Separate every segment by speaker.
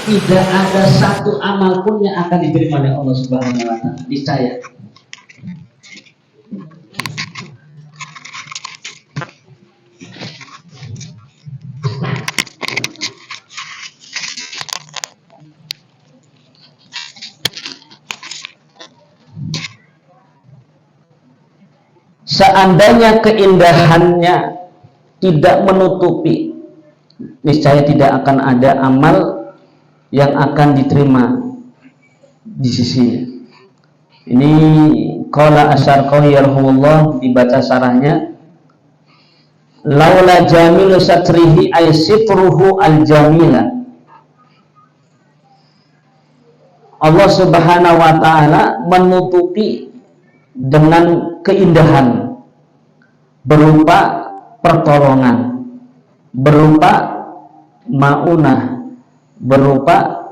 Speaker 1: tidak ada satu amal pun yang akan diterima oleh Allah Subhanahu wa taala. Niscaya. Seandainya keindahannya tidak menutupi, niscaya tidak akan ada amal yang akan diterima di sisinya. Ini qala Asy-Syarqawi rahimahullah, dibaca sarahnya, laula jamilu satrihi ay sitruhu al-jamila. Allah Subhanahu wa taala menutupi dengan keindahan berupa pertolongan, berupa maunah, berupa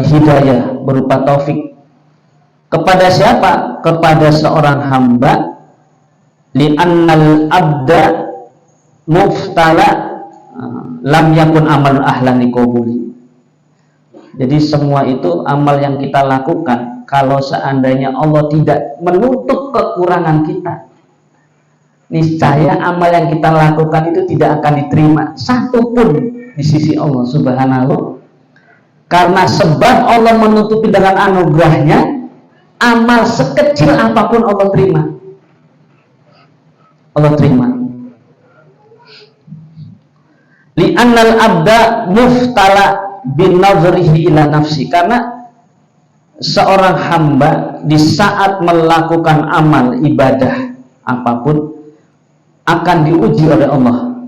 Speaker 1: hidayah, berupa taufik. Kepada siapa? Kepada seorang hamba. Li'annal abda muftala lam yakun amal ahlan liqabuli. Jadi semua itu amal yang kita lakukan, kalau seandainya Allah tidak menutup kekurangan kita, niscaya amal yang kita lakukan itu tidak akan diterima satupun di sisi Allah Subhanahu. Karena sebab Allah menutupi dengan anugerahnya, amal sekecil apapun Allah terima. Allah terima. Li'annal abda muftala bin nazrihi ila nafsi. Karena seorang hamba di saat melakukan amal ibadah apapun akan diuji oleh Allah,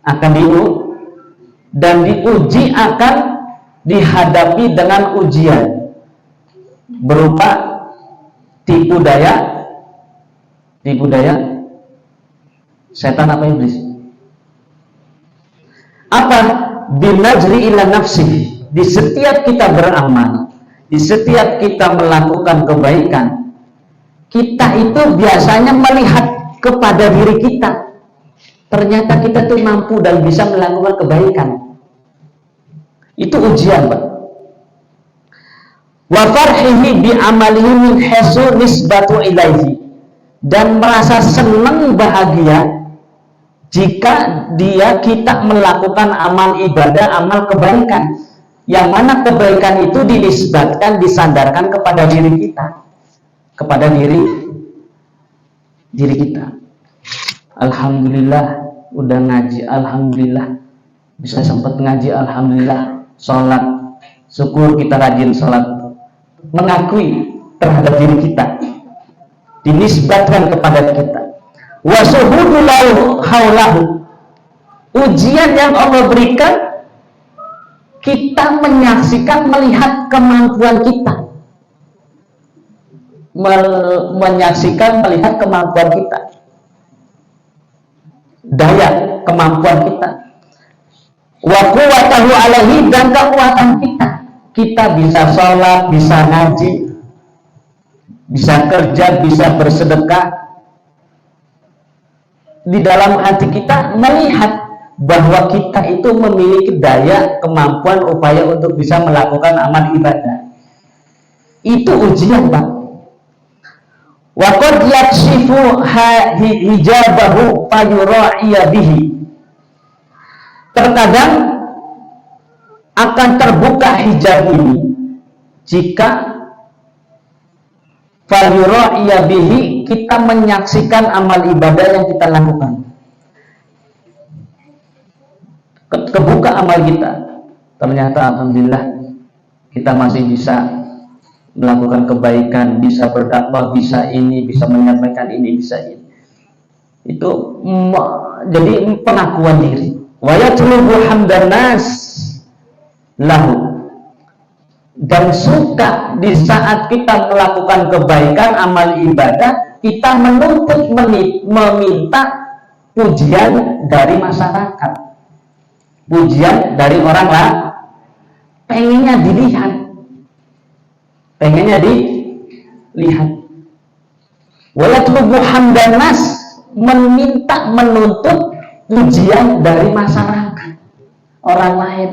Speaker 1: akan dan diuji akan dihadapi dengan ujian berupa tipu daya setan apa iblis, apa binajri ila nafsi. Di setiap kita beramal, di setiap kita melakukan kebaikan, kita itu biasanya melihat kepada diri kita. Ternyata kita tuh mampu dan bisa melakukan kebaikan. Itu ujian, Pak. Wa farhihi bi amalihi min haitsu nisbatu ilaihi. Dan merasa senang bahagia jika kita melakukan amal ibadah, amal kebaikan, yang mana kebaikan itu dinisbatkan, disandarkan kepada diri kita, kepada diri kita. Alhamdulillah udah ngaji, alhamdulillah bisa sempat ngaji, alhamdulillah sholat, syukur kita rajin sholat, mengakui terhadap diri kita, dinisbatkan kepada kita. Wa syuhudu haulahu, ujian yang Allah berikan, kita menyaksikan, melihat kemampuan kita, menyaksikan, melihat kemampuan kita, daya kemampuan kita, wa quwwatahu alaihi, dan kekuatan kita. Kita bisa sholat, bisa ngaji, bisa kerja, bisa bersedekah. Di dalam hati kita melihat bahwa kita itu memiliki daya, kemampuan, upaya untuk bisa melakukan amal ibadah. Itu ujian, Pak. Wa qad yakshifu hijabahu fayura'iya bihi. Terkadang akan terbuka hijab ini jika fayura'iya bihi, kita menyaksikan amal ibadah yang kita lakukan. Kebuka amal kita, ternyata alhamdulillah kita masih bisa melakukan kebaikan, bisa berdakwah, bisa ini, bisa menyampaikan ini, bisa ini. Itu jadi pengakuan diri. Wa yatlubu hamdan nas lahu, dan suka di saat kita melakukan kebaikan, amal ibadah, kita menuntut, meminta pujian dari masyarakat, pujian dari orang lain, pengennya dilihat, walatlubu hamdan nas, meminta, menuntut pujian dari masyarakat. orang lain,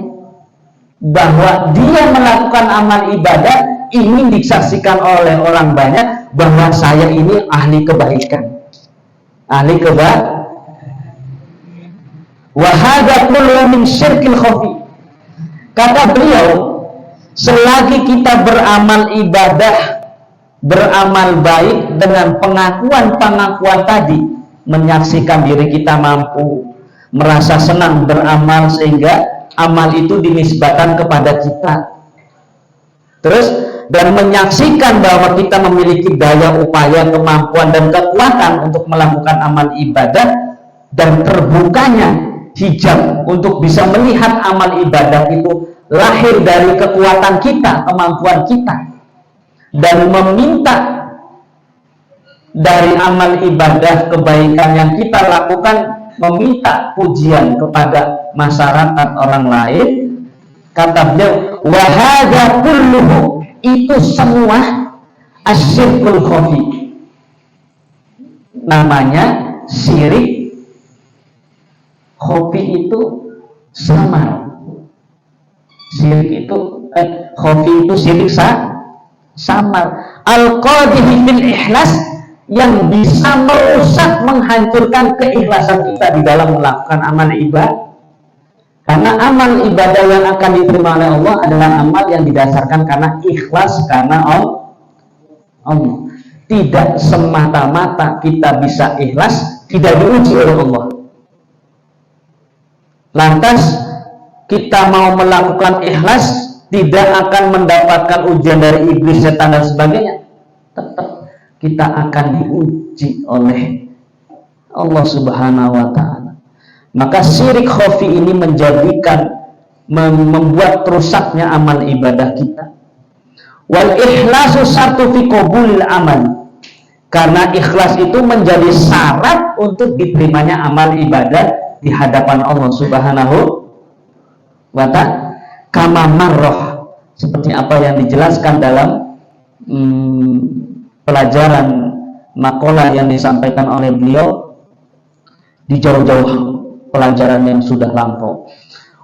Speaker 1: bahwa dia melakukan amal ibadah ini disaksikan oleh orang banyak bahwa saya ini ahli kebaikan, ahli kebaikan. Wa hadza kullu min syirkil khafi. Kata beliau, selagi kita beramal ibadah, beramal baik dengan pengakuan-pengakuan tadi, menyaksikan diri kita mampu, merasa senang beramal sehingga amal itu dinisbahkan kepada kita, terus dan menyaksikan bahwa kita memiliki daya upaya, kemampuan dan kekuatan untuk melakukan amal ibadah, dan terbukanya hijab untuk bisa melihat amal ibadah itu lahir dari kekuatan kita, kemampuan kita, dan meminta dari amal ibadah kebaikan yang kita lakukan, meminta pujian kepada masyarakat orang lain. Kata beliau, wa hadza kulluhu, itu semua asyirkul khafi, namanya syirik khafi, itu samar. Syirik itu khafi itu syirik samar. Al-qadhi bil ikhlas, yang bisa merusak, menghancurkan keikhlasan kita di dalam melakukan amal ibadah. Karena amal ibadah yang akan diterima oleh Allah adalah amal yang didasarkan karena ikhlas, karena Allah. Tidak semata-mata kita bisa ikhlas, tidak diuji oleh Allah. Lantas kita mau melakukan ikhlas, tidak akan mendapatkan ujian dari iblis, setan dan sebagainya. Tetap kita akan diuji oleh Allah Subhanahu wa ta'ala. Maka syirik khafi ini membuat rusaknya amal ibadah kita. Wal ikhlasu syartu fi qabulil amal, karena ikhlas itu menjadi syarat untuk diterimanya amal ibadah di hadapan Allah Subhanahu wa ta'ala. Kama marrah, seperti apa yang dijelaskan dalam pelajaran makalah yang disampaikan oleh beliau di jauh-jauh pelajaran yang sudah lampau.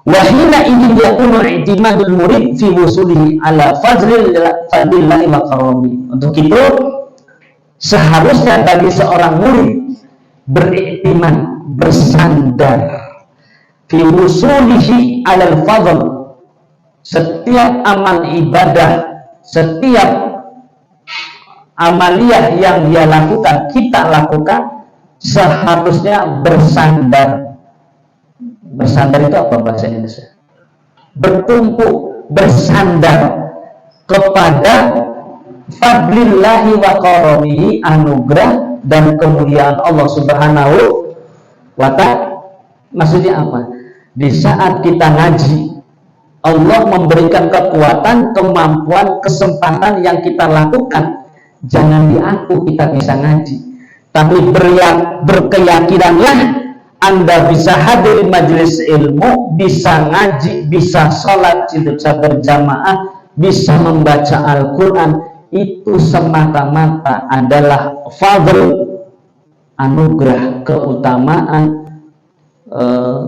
Speaker 1: Wahina ini yakunu i'timadul murid fi wusulihi ala fadlillahi wa karami. Untuk itu seharusnya bagi seorang murid beriktiman, bersandar fi wusulihi ala fadl, setiap amal ibadah, setiap amaliyah yang dia lakukan, kita lakukan, seharusnya bersandar. Bersandar itu apa bahasa Indonesia? Bertumpu, bersandar kepada fadlillahi wa karamihi, anugerah dan kemuliaan Allah Subhanahu wa ta'ala. Maksudnya apa? Di saat kita ngaji, Allah memberikan kekuatan, kemampuan, kesempatan yang kita lakukan. Jangan diaku kita bisa ngaji, tapi berkeyakinanlah Anda bisa hadir majelis ilmu, bisa ngaji, bisa sholat, bisa berjamaah, bisa membaca Al-Quran. Itu semata-mata adalah fadl, anugerah, keutamaan,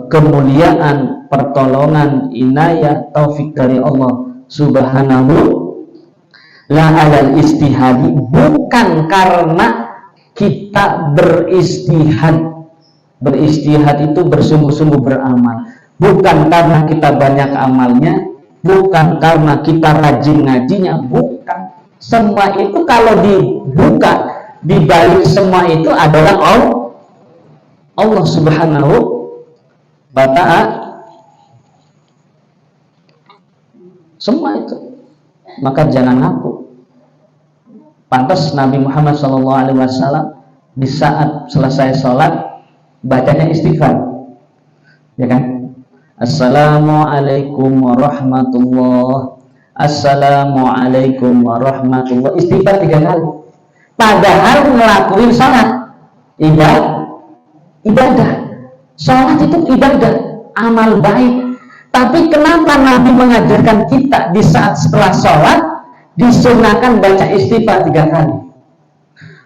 Speaker 1: kemuliaan, pertolongan, inayah, taufik dari Allah Subhanahu la alal istihadi, bukan karena kita beristihad. Beristihad itu bersungguh-sungguh beramal, bukan karena kita banyak amalnya, bukan karena kita rajin ngajinya, bukan. Semua itu kalau dibuka, dibalik semua itu adalah Allah Subhanahu wa ta'ala. Semua itu. Maka jangan ngaku. Pantas Nabi Muhammad SAW di saat selesai sholat bacanya istighfar, ya kan? Assalamualaikum warahmatullah, assalamualaikum warahmatullah, istighfar 3 kali. Padahal ngelakuin sholat ibadah. Sholat itu ibadah, amal baik. Tapi kenapa Nabi mengajarkan kita di saat setelah sholat disunahkan baca istighfar 3 kali?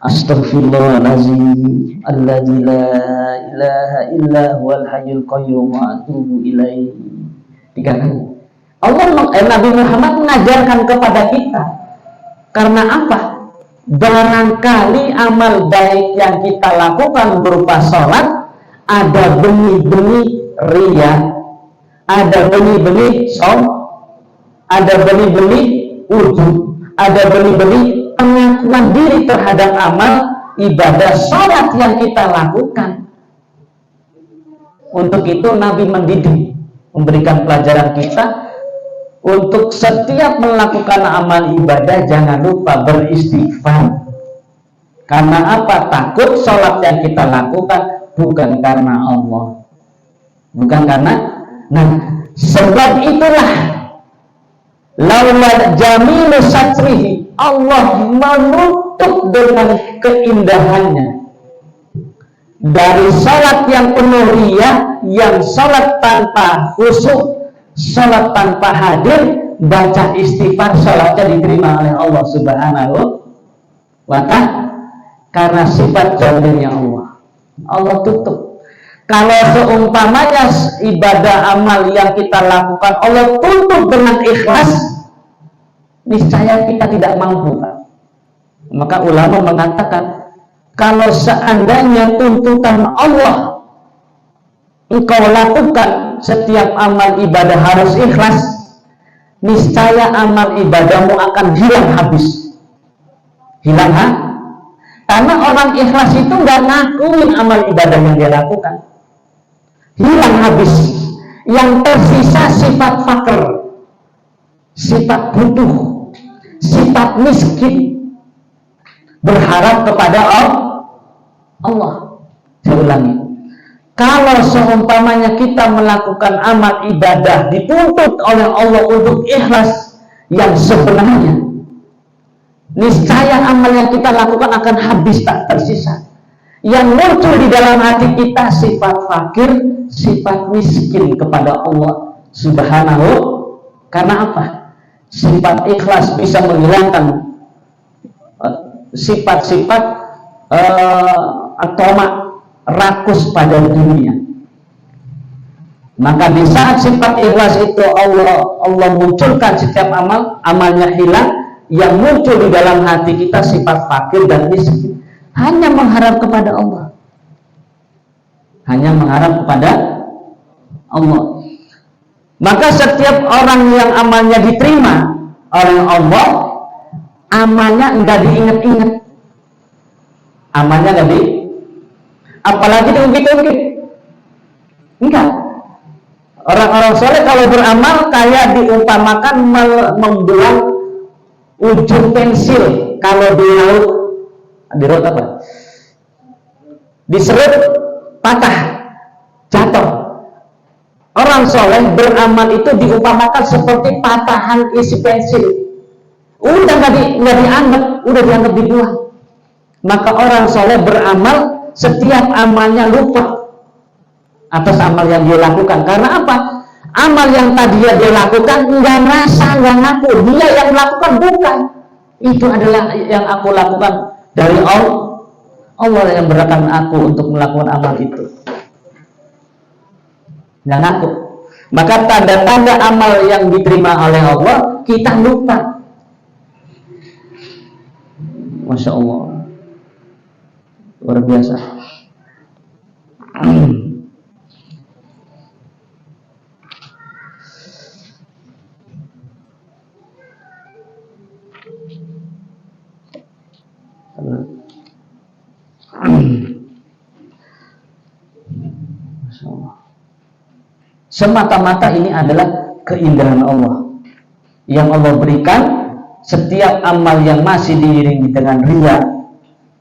Speaker 1: Astaghfirullahaladzim alladzi la ilaha illa huwal hayyul qayyum wa atubu ilaihi. 3 kali. Nabi Muhammad mengajarkan kepada kita. Karena apa? Barangkali amal baik yang kita lakukan berupa sholat ada benih-benih riya, ada benih-benih ada benih-benih ujub, ada benih-benih pengakuan diri terhadap amal ibadah sholat yang kita lakukan. Untuk itu Nabi mendidik, memberikan pelajaran kita untuk setiap melakukan amal ibadah jangan lupa beristighfar. Karena apa? Takut sholat yang kita lakukan bukan karena Allah, bukan karena. Nah, sebab itulah laula jamilu satrihi, Allah menutup dengan keindahannya dari sholat yang penuh riya, yang sholat tanpa khusyuk, sholat tanpa hadir, baca istighfar, sholatnya diterima oleh Allah Subhanahu wa ta'ala. Karena sifat jamilnya Allah tutup. Kalau seumpamanya ibadah amal yang kita lakukan Allah tutup dengan ikhlas, niscaya kita tidak mampu. Maka ulama mengatakan, kalau seandainya tuntutan Allah engkau lakukan setiap amal ibadah harus ikhlas, niscaya amal ibadahmu akan hilang habis. Hilang karena orang ikhlas itu nggak ngakuin amal ibadah yang dia lakukan. Hilang habis. Yang tersisa sifat fakir, sifat butuh, sifat miskin, berharap kepada Allah. Saya ulangi, kalau seumpamanya kita melakukan amal ibadah dituntut oleh Allah untuk ikhlas yang sebenarnya, niscaya amal yang kita lakukan akan habis, tak tersisa. Yang muncul di dalam hati kita sifat fakir, sifat miskin kepada Allah Subhanahu. Karena apa? Sifat ikhlas bisa menghilangkan sifat-sifat atoma, rakus pada dunia. Maka di saat sifat ikhlas itu Allah munculkan setiap amalnya hilang. Yang muncul di dalam hati kita sifat fakir dan miskin, hanya mengharap kepada Allah, hanya mengharap kepada Allah. Maka setiap orang yang amalnya diterima oleh Allah, amalnya enggak diingat-ingat, amalnya enggak apalagi diungkit-ungkit, enggak. Orang-orang soleh kalau beramal kayak diumpamakan membuang ujung pensil kalau di laut apa? Diserut, patah, jatuh. Orang soleh beramal itu diumpamakan seperti patahan isi pensil. Udah nggak dianggap, udah dianggap dibuang. Maka orang soleh beramal, setiap amalnya lupa atas amal yang dia lakukan. Karena apa? Amal yang tadi dia lakukan nggak merasa, nggak ngaku, dia yang melakukan bukan. Itu adalah yang aku lakukan dari Allah. Allah yang berikan aku untuk melakukan amal itu. Nggak ngaku. Maka tanda-tanda amal yang diterima oleh Allah kita lupa. Masya Allah, luar biasa. Semata-mata ini adalah keindahan Allah yang Allah berikan. Setiap amal yang masih diiringi dengan riya,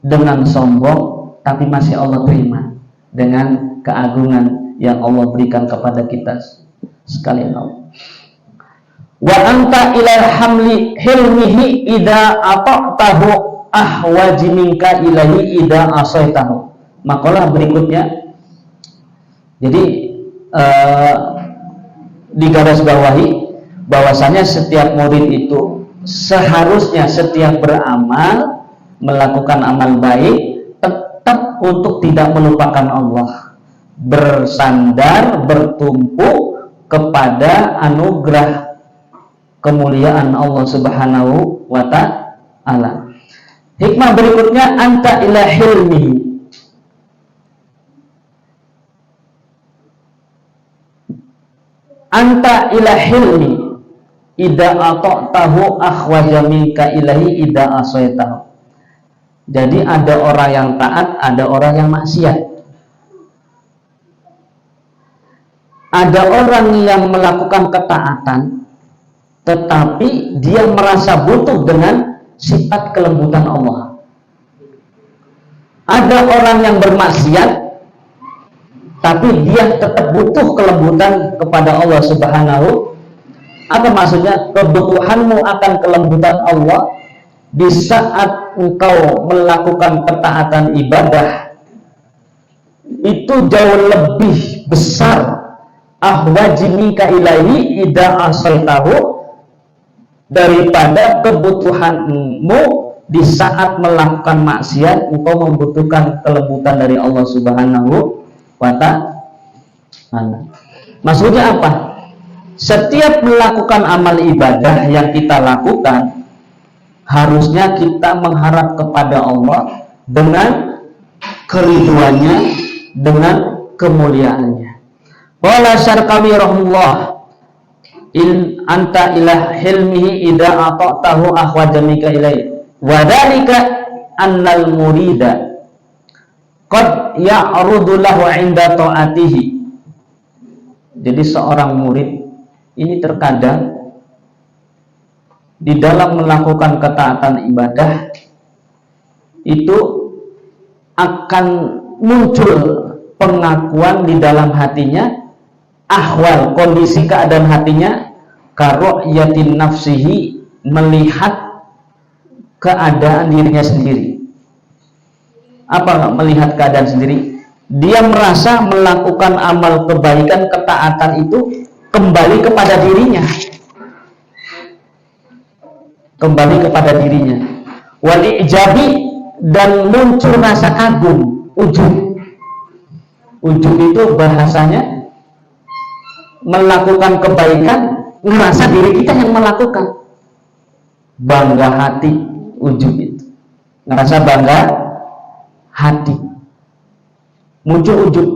Speaker 1: dengan sombong, tapi masih Allah terima dengan keagungan yang Allah berikan kepada kita sekalian. Wa anta ilal hamli hilmihi idza ata'tahu ahwaji minka ilahi idza asaitahu. Makalah berikutnya, jadi digarisbawahi bahwasanya setiap murid itu seharusnya setiap beramal, melakukan amal baik, tetap untuk tidak melupakan Allah, bersandar, bertumpu kepada anugerah kemuliaan Allah Subhanahu wa ta'ala. Hikmah berikutnya, anta ila hilmi. Anta ila hilmi idza ata'tahu akhwaja minka ilahi idza asaitahu. Jadi ada orang yang taat, ada orang yang maksiat. Ada orang yang melakukan ketaatan, tetapi dia merasa butuh dengan sifat kelembutan Allah. Ada orang yang bermaksiat, tapi dia tetap butuh kelembutan kepada Allah Subhanahu. Apa maksudnya? Kebutuhanmu akan kelembutan Allah di saat engkau melakukan ketaatan ibadah itu jauh lebih besar ahwajimika ilahi idza asaitahu daripada kebutuhanmu di saat melakukan maksiat engkau membutuhkan kelembutan dari Allah Subhanahu wa ta'ala. Maksudnya apa? Setiap melakukan amal ibadah yang kita lakukan harusnya kita mengharap kepada Allah dengan keridhoannya, dengan kemuliaannya. Qala Syarqawi rahimahullah, in anta ila hilmihi idza ata'tahu akhwaja minka ilaihi wa dzalika annal murida qad ya'rudu lahu 'inda ta'atihi. Jadi seorang murid ini terkadang di dalam melakukan ketaatan ibadah itu akan muncul pengakuan di dalam hatinya, ahwal, kondisi keadaan hatinya, karu'yatin nafsihi, melihat keadaan dirinya sendiri. Apa melihat keadaan sendiri? Dia merasa melakukan amal kebaikan, ketaatan itu kembali kepada dirinya, kembali kepada dirinya. Wal ijabi, dan muncul rasa kagum, ujub. Ujub itu bahasanya melakukan kebaikan, ngerasa diri kita yang melakukan, bangga hati. Ujub itu ngerasa bangga hati, muncul ujub.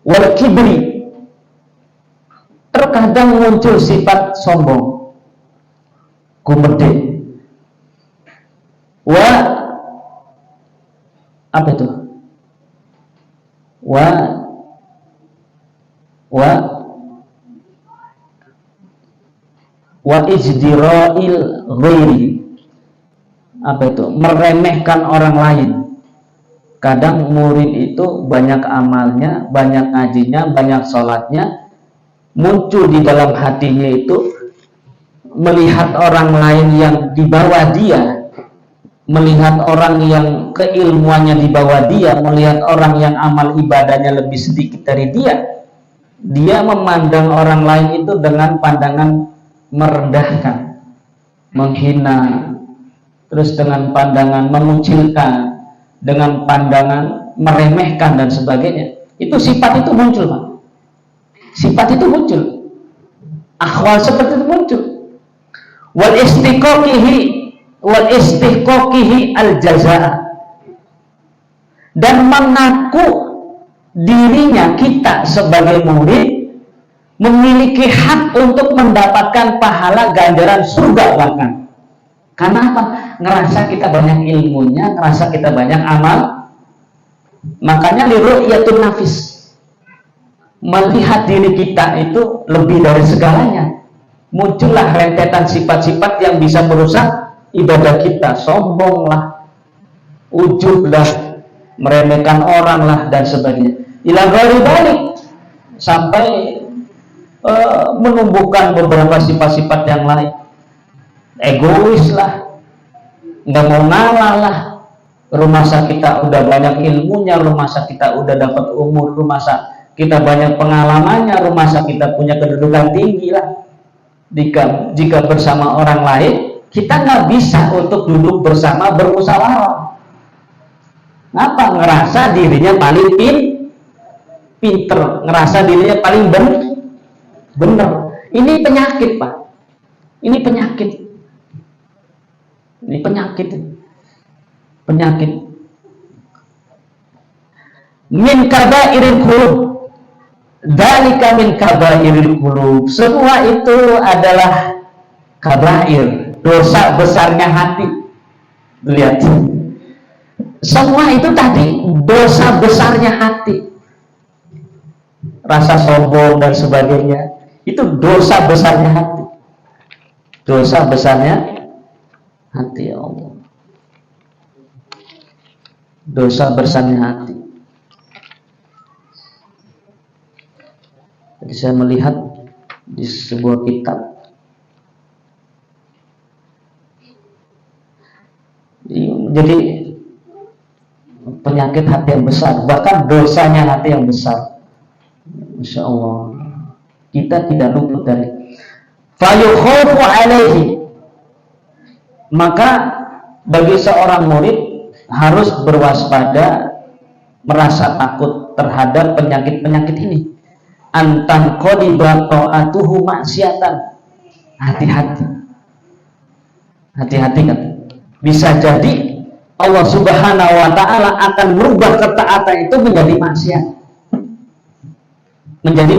Speaker 1: Wal kibri, terkadang muncul sifat sombong, gumede. Apa itu? Wa ijdira'il ghairi. Apa itu? Meremehkan orang lain. Kadang murid itu banyak amalnya, banyak ngajinya, banyak sholatnya, muncul di dalam hatinya itu melihat orang lain yang di bawah dia, melihat orang yang keilmuannya di bawah dia, melihat orang yang amal ibadahnya lebih sedikit dari dia. Dia memandang orang lain itu dengan pandangan merendahkan, menghina, terus dengan pandangan mengucilkan, dengan pandangan meremehkan dan sebagainya. Itu sifat itu muncul, Pak. Sifat itu muncul, akhwal seperti itu muncul. Wal istiqaqihi al jazaa, dan mengaku dirinya, kita sebagai murid memiliki hak untuk mendapatkan pahala ganjaran surga bahkan. Karena apa? Ngerasa kita banyak ilmunya, ngerasa kita banyak amal. Makanya liru'yatun nafis, melihat diri kita itu lebih dari segalanya. Muncullah rentetan sifat-sifat yang bisa merusak ibadah kita. Sombong lah, ujub lah, meremehkan orang lah, dan sebagainya. Ila ghairi dzalik, sampai menumbuhkan beberapa sifat-sifat yang lain. Egois lah, nggak mau ngalah lah. Rumah kita udah banyak ilmunya, rumah kita udah dapat umur, rumah kita banyak pengalamannya, rumah kita punya kedudukan tinggi lah. Jika bersama orang lain, kita nggak bisa untuk duduk bersama bermusyawarah. Ngapa? Ngerasa dirinya paling pinter, ngerasa dirinya paling benar. Ini penyakit, Pak. Ini penyakit. Ini penyakit. Penyakit. Min kabairil qulub. Dzalika min kabairil qulub. Semua itu adalah kabair, dosa besarnya hati. Lihat. Semua itu tadi dosa besarnya hati. Rasa sombong dan sebagainya. Itu dosa besarnya hati. Dosa besarnya hati, ya Allah. Dosa besarnya hati. Jadi saya melihat di sebuah kitab, jadi penyakit hati yang besar, bahkan dosanya hati yang besar. Masya Allah, kita tidak luput dari fayukhofu alaihi. Maka bagi seorang murid harus berwaspada, merasa takut terhadap penyakit-penyakit ini. Antan qadiba ta'atuhu maksiatan. Hati-hati. Hati-hati kan. Bisa jadi Allah Subhanahu wa taala akan merubah ketaatan itu menjadi maksiat. Menjadi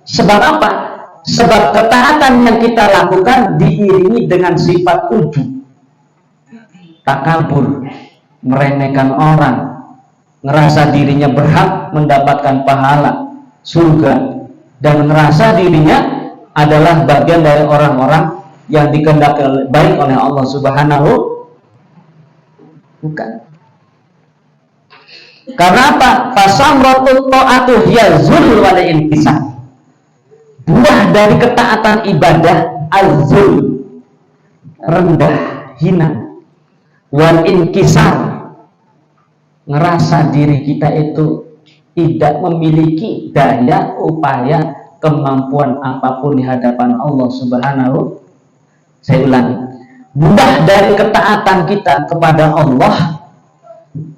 Speaker 1: sebab apa? Sebab ketaatan yang kita lakukan diiringi dengan sifat ujub, takabur, meremehkan orang, ngerasa dirinya berhak mendapatkan pahala surga, dan ngerasa dirinya adalah bagian dari orang-orang yang dikehendaki baik oleh Allah Subhanahu. Bukan. Karena apa? Fasamratul ta'atu hiya zul wal inkisar. Buah dari ketaatan ibadah az-zul, rendah, hina, wal inkisar, ngerasa diri kita itu tidak memiliki daya, upaya, kemampuan apapun di hadapan Allah Subhanahu. Saya ulangi, buah dari ketaatan kita kepada Allah,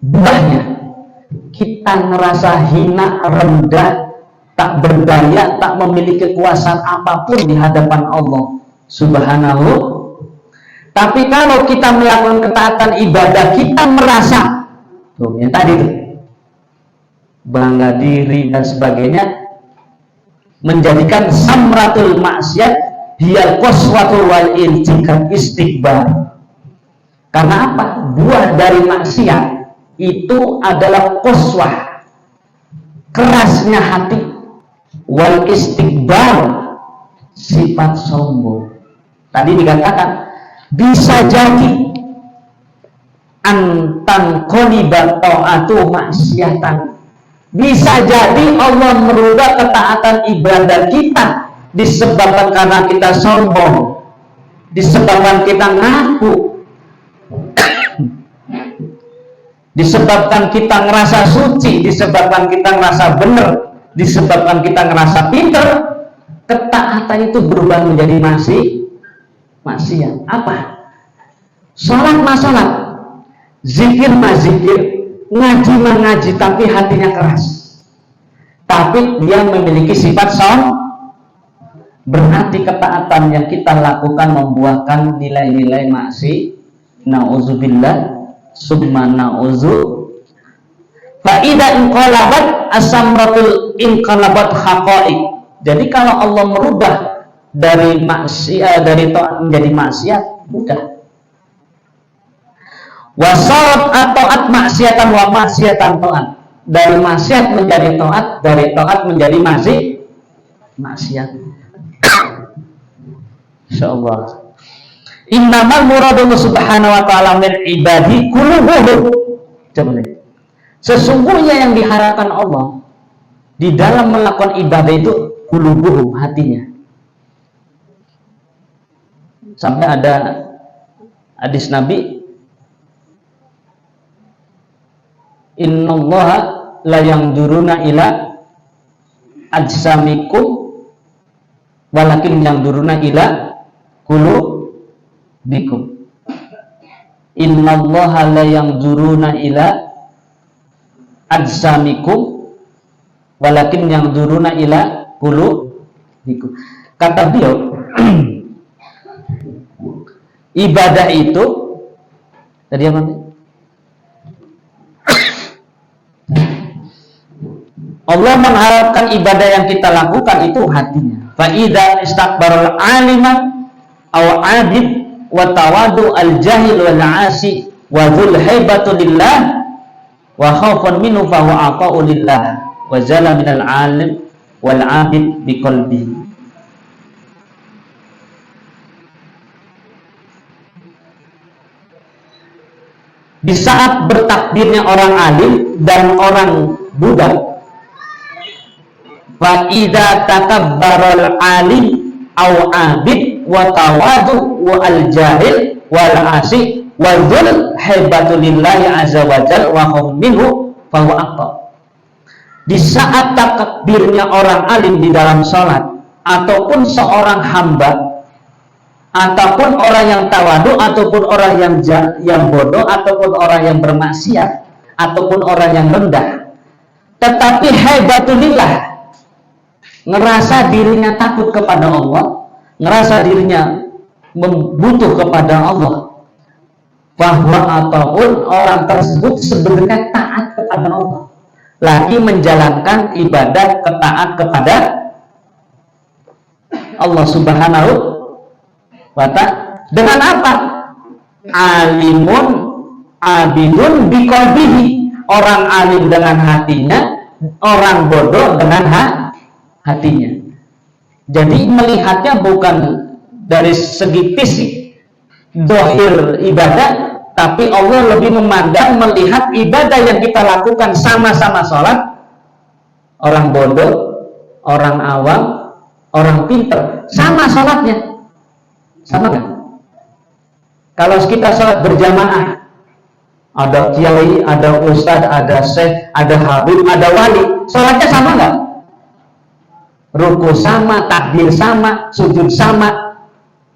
Speaker 1: buahnya kita ngerasa hina, rendah, tak berdaya, tak memiliki kekuasaan apapun di hadapan Allah Subhanahu. Tapi kalau kita melakukan ketaatan ibadah, kita merasa tuh, yang tadi tuh, bangga diri dan sebagainya, menjadikan samratul maksiat hiyal qaswatul wal istikbar. Karena apa? Buah dari maksiat itu adalah qaswah, kerasnya hati, wal istikbar, sifat sombong. Tadi dikatakan bisa jadi antan qoliba ta'atu maksiatan. Bisa jadi Allah merubah ketaatan ibadah kita disebabkan karena kita sombong, disebabkan kita ngaku, disebabkan kita ngerasa suci, disebabkan kita ngerasa benar, disebabkan kita ngerasa pinter. Ketaatan itu berubah menjadi maksiat. Apa? Sholat masalah, zikir mazikir, ngaji mengaji, tapi hatinya keras, tapi dia memiliki sifat berarti ketaatan yang kita lakukan membuahkan nilai-nilai maksiat. Nauzubillah summa nauzu. Fa idza inqalabat asamratul inqalabat haqaiq. Jadi kalau Allah merubah dari maksiat, dari taat menjadi maksiat, mudah. Wasarat ataat maksiatan wa maksiatan taat. Dari maksiat menjadi taat, dari taat menjadi maksiat. Insyaallah. Innamal muradullah subhanahu wa ta'ala min ibadi qulubuhum. Coba lihat. Sesungguhnya yang diharapkan Allah di dalam melakukan ibadah itu qulubuhum, hatinya. Sampai ada hadis Nabi, innallaha la yanzuruna ila ajsamikum walakin yanzuruna ila qulubikum. Innallaha la yanzuruna ila ajsamikum walakin yanzuruna ila Kata beliau, ibadah itu tadi apa? Allah mengharapkan ibadah yang kita lakukan itu hatinya. Fa idza istakbaral aliman aw abid wa tawadu al jahil wal asi wa dzul haibatu lillah wa khaufan minhu fa huwa aqa'u lillah wa zala minal alim wal abid biqalbi. Di saat bertakbirnya orang alim dan orang budak, fa idza takabbaral alim aw abid wa tawadu wa al jahil wal asi wa dzul haibatu lillahi azza wa jalla wa hum minhu fa huwa aqta. Di saat takbirnya orang alim di dalam salat, ataupun seorang hamba, ataupun orang yang tawadu, ataupun orang yang bodoh, ataupun orang yang bermaksiat, ataupun orang yang rendah, tetapi haibatulillah, ngerasa dirinya takut kepada Allah, ngerasa dirinya membutuh kepada Allah, bahwa ataupun orang tersebut sebenarnya taat kepada Allah, lagi menjalankan ibadah ketaat kepada Allah Subhanahu wa ta'ala. Dengan apa? Alimun abidun biqalbihi, orang alim dengan hatinya, orang bodoh dengan hatinya. Jadi melihatnya bukan dari segi fisik, zahir ibadah, tapi Allah lebih memandang melihat ibadah yang kita lakukan sama-sama sholat, orang bodoh, orang awam, orang pinter, sama sholatnya. Sama kan? Kalau kita sholat berjamaah, ada kiai, ada ustadz, ada syekh, ada habib, ada wali, sholatnya sama nggak? Ruku sama, takbir sama, sujud sama,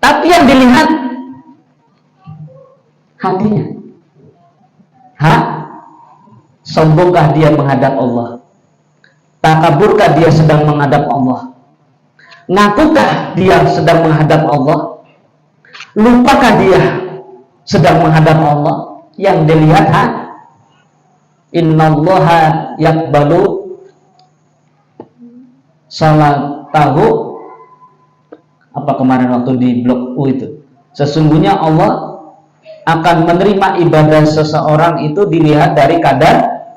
Speaker 1: tapi yang dilihat hatinya. Sombongkah dia menghadap Allah? Takaburkah dia sedang menghadap Allah? Ngakukah dia sedang menghadap Allah? Lupakah dia sedang menghadap Allah? Yang dilihat innallaha yaqbalu salatahu, apa kemarin waktu di blog U itu, sesungguhnya Allah akan menerima ibadah seseorang itu dilihat dari kadar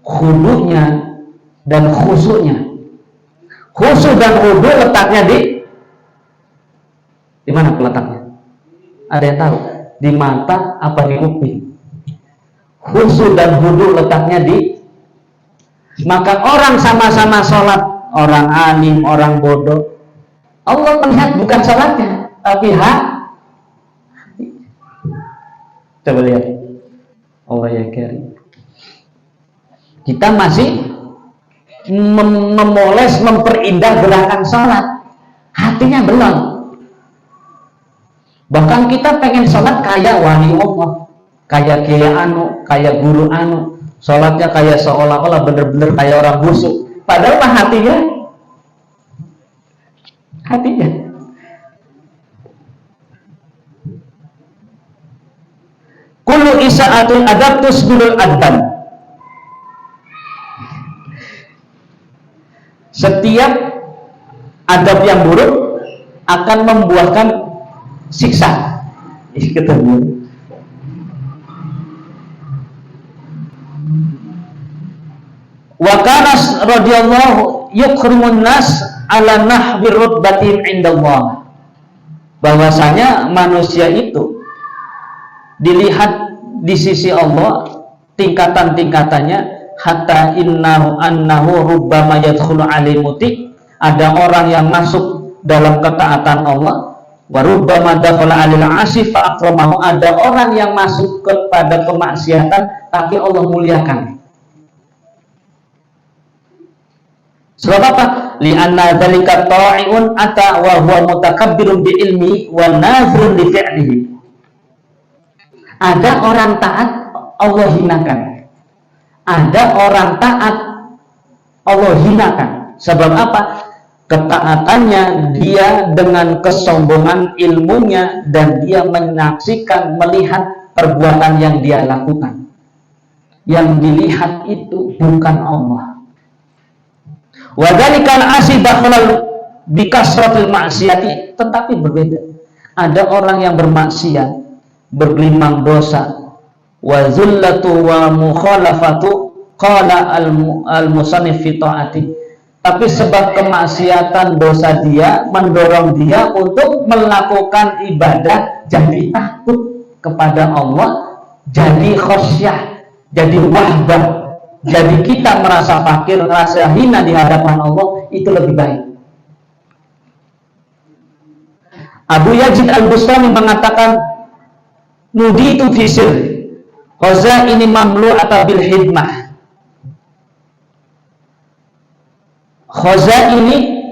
Speaker 1: khudunya dan khusyuknya. Khusyuk dan khudu letaknya di mana letaknya? Ada yang tahu? Di mata apa di kuping? Khusyuk dan khudu letaknya maka orang sama-sama sholat, orang alim, orang bodoh, Allah melihat bukan sholatnya, tapi coba lihat Allah ya karim. Kita masih memoles, memperindah gerakan sholat, hatinya belum. Bahkan kita pengen sholat kayak wali Allah, kayak kiai anu, kayak guru anu, sholatnya kayak seolah-olah bener-bener kayak orang busuk, padahal mah hatinya kullu isa'atul adab tusbulul adban. Setiap adab yang buruk akan membuahkan siksa. Ketemu. Wa kana radhiyallahu yukrimun nas ala nahwi rutbatin indallah. Bahwasanya manusia itu dilihat di sisi Allah tingkatan-tingkatannya, hatta annahu rubbama yadkhulu alimuti, ada orang yang masuk dalam ketaatan Allah, wa rubbama dakhala alil asif fa akramahu, ada orang yang masuk kepada kemaksiatan tapi Allah muliakan. Sebab apa? Li'anna dzalika ta'iun ata wa huwa mutakabbirun bi ilmi wa nazirun li fi'lihi. Ada orang taat Allah hinakan, ada orang taat Allah hinakan. Sebab apa? ketaatannya, dia dengan kesombongan ilmunya, dan dia menyaksikan, melihat perbuatan yang dia lakukan. Yang dilihat itu bukan Allah. Wa dzalikal asi dakhalal bikasratil ma'siyati, tetapi berbeda. Ada orang yang bermaksiat, bergelimang dosa, wa zullatu wa mukhalafatu qala al-musannif fi ta'ati. Tapi sebab kemaksiatan dosa dia mendorong dia untuk melakukan ibadah, jadi takut kepada Allah, jadi khosyah, jadi wahbah, jadi kita merasa fakir, merasa hina di hadapan Allah, itu lebih baik. Abu Yazid Al-Bustami mengatakan, nuditu fi sirri khazaini mamlu'ata bil hidmah. Khazaini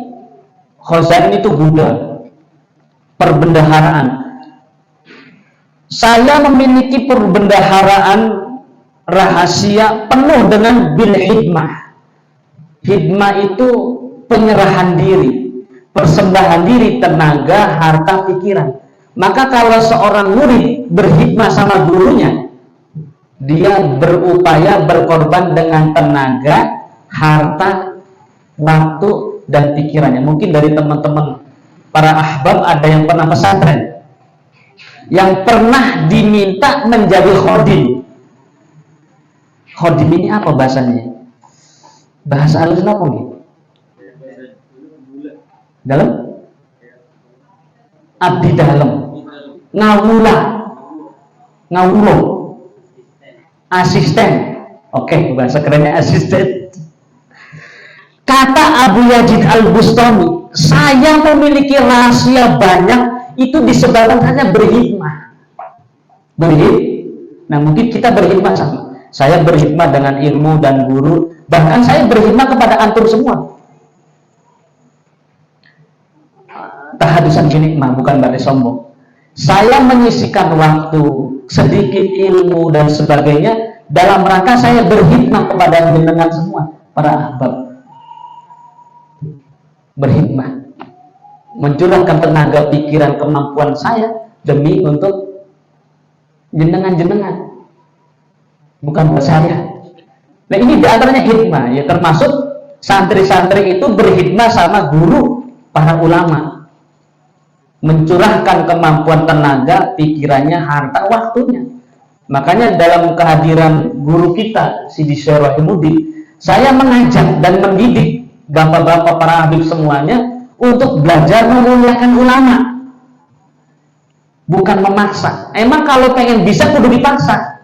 Speaker 1: itu gudang, perbendaharaan. Saya memiliki perbendaharaan rahasia penuh dengan bil hidmah. Hidmah itu penyerahan diri, persembahan diri, tenaga, harta, pikiran. Maka kalau seorang murid berhidmah sama gurunya, dia berupaya berkorban dengan tenaga, harta, waktu, dan pikirannya. Mungkin dari teman-teman para ahbab ada yang pernah pesantren, yang pernah diminta menjadi khodim. Khodim ini apa bahasanya? Bahasa halus apa nih? Dalam? Abdi dalam. Ngawulo. Asisten. Oke, bahasa kerennya asisten. Kata Abu Yazid Al-Bustami, saya memiliki rahasia banyak, itu disebabkan hanya berhikmah. Nah, mungkin kita berhikmah sama. Saya berhikmah dengan ilmu dan guru, bahkan saya berhikmah kepada antum semua. Tahadusan nikmah, bukan berarti sombong. Saya menyisikan waktu, sedikit ilmu dan sebagainya dalam rangka saya berhikmah kepada jenengan semua, para ahbab. Berhikmah, mencurahkan tenaga, pikiran, kemampuan saya demi untuk jenengan-jenengan, bukan buat saya. Nah, ini diantaranya hikmah, ya, termasuk santri-santri itu berhikmah sama guru, para ulama, mencurahkan kemampuan, tenaga, pikirannya, harta, waktunya. Makanya dalam kehadiran guru kita Sidi Syekh Rahimuddin, saya mengajak dan mendidik bapak-bapak para habib semuanya untuk belajar memuliakan ulama, bukan memaksa. Emang kalau pengen bisa kudu dipaksa.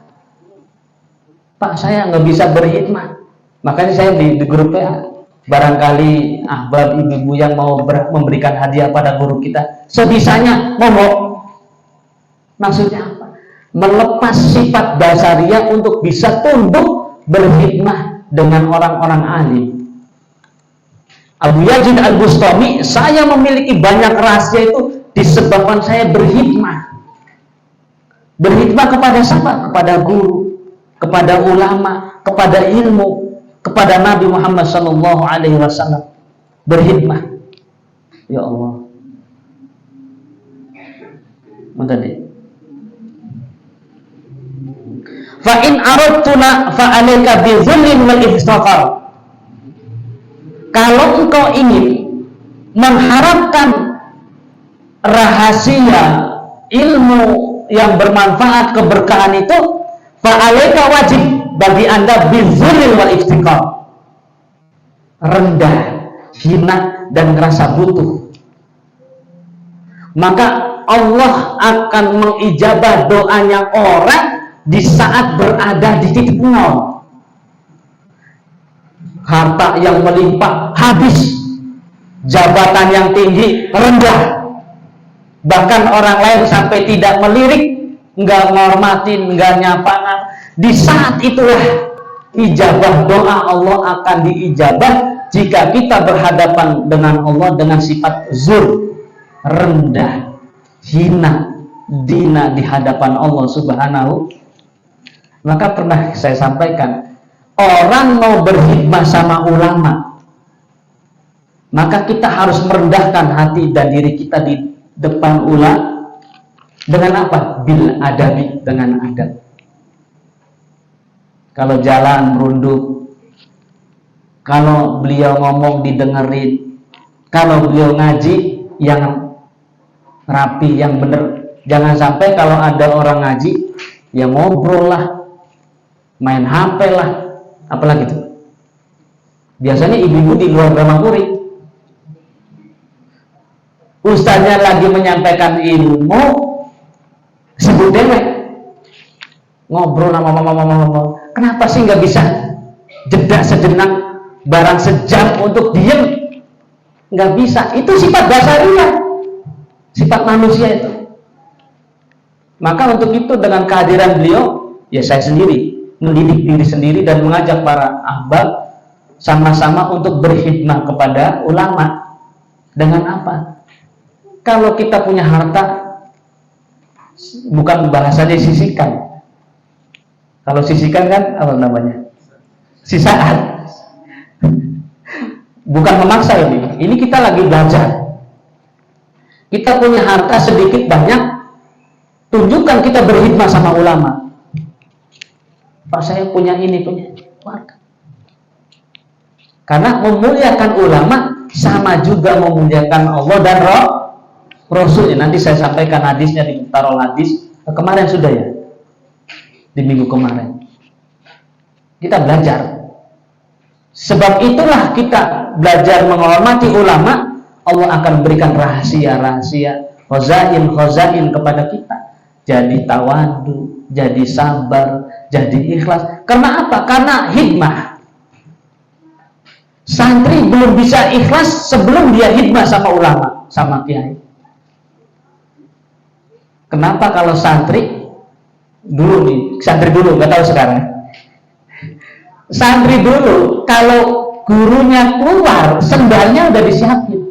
Speaker 1: Pak, saya nggak bisa berhikmah. Makanya saya di grup PA, barangkali ahbab ibu-ibu yang mau memberikan hadiah pada guru kita, sebisanya ngomong. Maksudnya apa? Melepas sifat dasariah untuk bisa tunduk berhikmah dengan orang-orang alim. Abu Yazid Al-Bustami, saya memiliki banyak rahasia itu disebabkan saya berhikmah. Berhikmah kepada siapa? Kepada guru, kepada ulama, kepada ilmu, kepada Nabi Muhammad SAW. Berhikmah. Ya Allah. Tadi. Fa in aradtuna fa alayka bi dhullin wal iftiqar. Kalau engkau ingin mengharapkan rahasia ilmu yang bermanfaat, keberkahan itu, fa'alaika wajib bagi anda bidzulil wal iftiqar, rendah, hina, dan merasa butuh. Maka Allah akan mengijabah doanya orang di saat berada di titik nol. Harta yang melimpah habis, jabatan yang tinggi rendah, bahkan orang lain sampai tidak melirik, nggak ngormatin, nggak nyapa. Di saat itulah ijabah doa Allah akan diijabah jika kita berhadapan dengan Allah dengan sifat zur, rendah, hina, dina di hadapan Allah Subhanahu. Maka pernah saya sampaikan, orang mau berhikmah sama ulama, Maka kita harus merendahkan hati dan diri kita di depan ulama dengan apa? Bil adabi, dengan adab. Kalau jalan merunduk, kalau beliau ngomong didengerin, kalau beliau ngaji yang rapi, yang bener. Jangan sampai kalau ada orang ngaji yang ngobrol lah, main HP lah, apalagi itu. Biasanya ibu-ibu di luar Brahmapuri, ustaznya lagi menyampaikan ilmu, sebut dewek, ngobrol sama mama. Kenapa sih nggak bisa jeda sejenak, barang sejam untuk diem? Nggak bisa. Itu sifat dasarnya, sifat manusia itu. Maka untuk itu dengan kehadiran beliau, ya saya sendiri mendidik diri sendiri dan mengajak para ahbab sama-sama untuk berkhidmah kepada ulama. Dengan apa? Kalau kita punya harta, bukan bahasanya sisihkan. Kalau sisihkan kan apa namanya? Sisaan. Bukan memaksa ini. Ini kita lagi belajar. Kita punya harta sedikit banyak, tunjukkan kita berkhidmah sama ulama. Pak, saya punya ini, punya warga. Karena memuliakan ulama sama juga memuliakan Allah dan Rasulnya. Nanti saya sampaikan hadisnya di Mukhtarul Hadis. Kemarin sudah ya, di minggu kemarin. Kita belajar. Sebab itulah kita belajar menghormati ulama. Allah akan berikan rahasia-rahasia, khozain kepada kita. Jadi tawadu, jadi sabar, jadi ikhlas. Karena apa? Karena hikmah. Santri belum bisa ikhlas sebelum dia hikmah sama ulama, sama kiai. Kenapa kalau santri dulu nih, santri dulu, nggak tahu sekarang. Santri dulu, kalau gurunya keluar, sendalnya udah disiapin.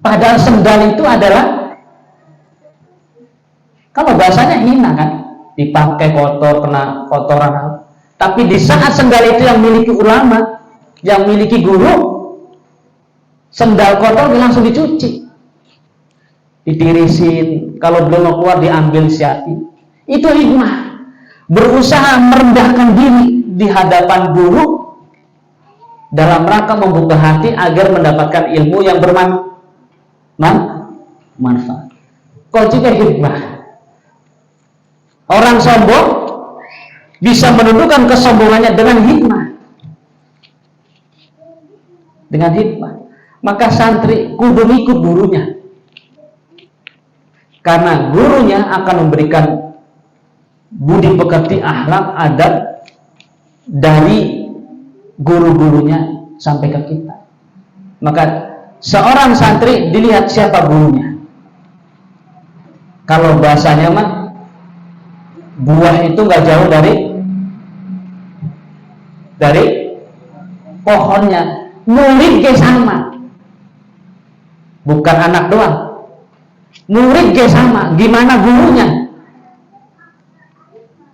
Speaker 1: Padahal sendal itu adalah, kalau bahasanya hina kan, dipakai kotor, kena kotoran. Tapi di saat sendal itu yang miliki ulama, yang miliki guru, sendal kotor langsung dicuci, ditirisin. Kalau belum mau keluar diambil siapin. Itu hikmah. Berusaha merendahkan diri di hadapan guru dalam rangka membuka hati agar mendapatkan ilmu yang bermanfaat. Kau juga hikmah. Orang sombong bisa menundukkan kesombongannya dengan hikmah. Dengan hikmah. Maka santri kudu ikut gurunya. Karena gurunya akan memberikan budi pekerti, akhlak, adab dari guru-gurunya sampai ke kita. Maka seorang santri dilihat siapa gurunya. Kalau bahasanya mah, buah itu nggak jauh dari pohonnya. Murid ge sama, bukan anak doang. Murid ge sama. Gimana gurunya?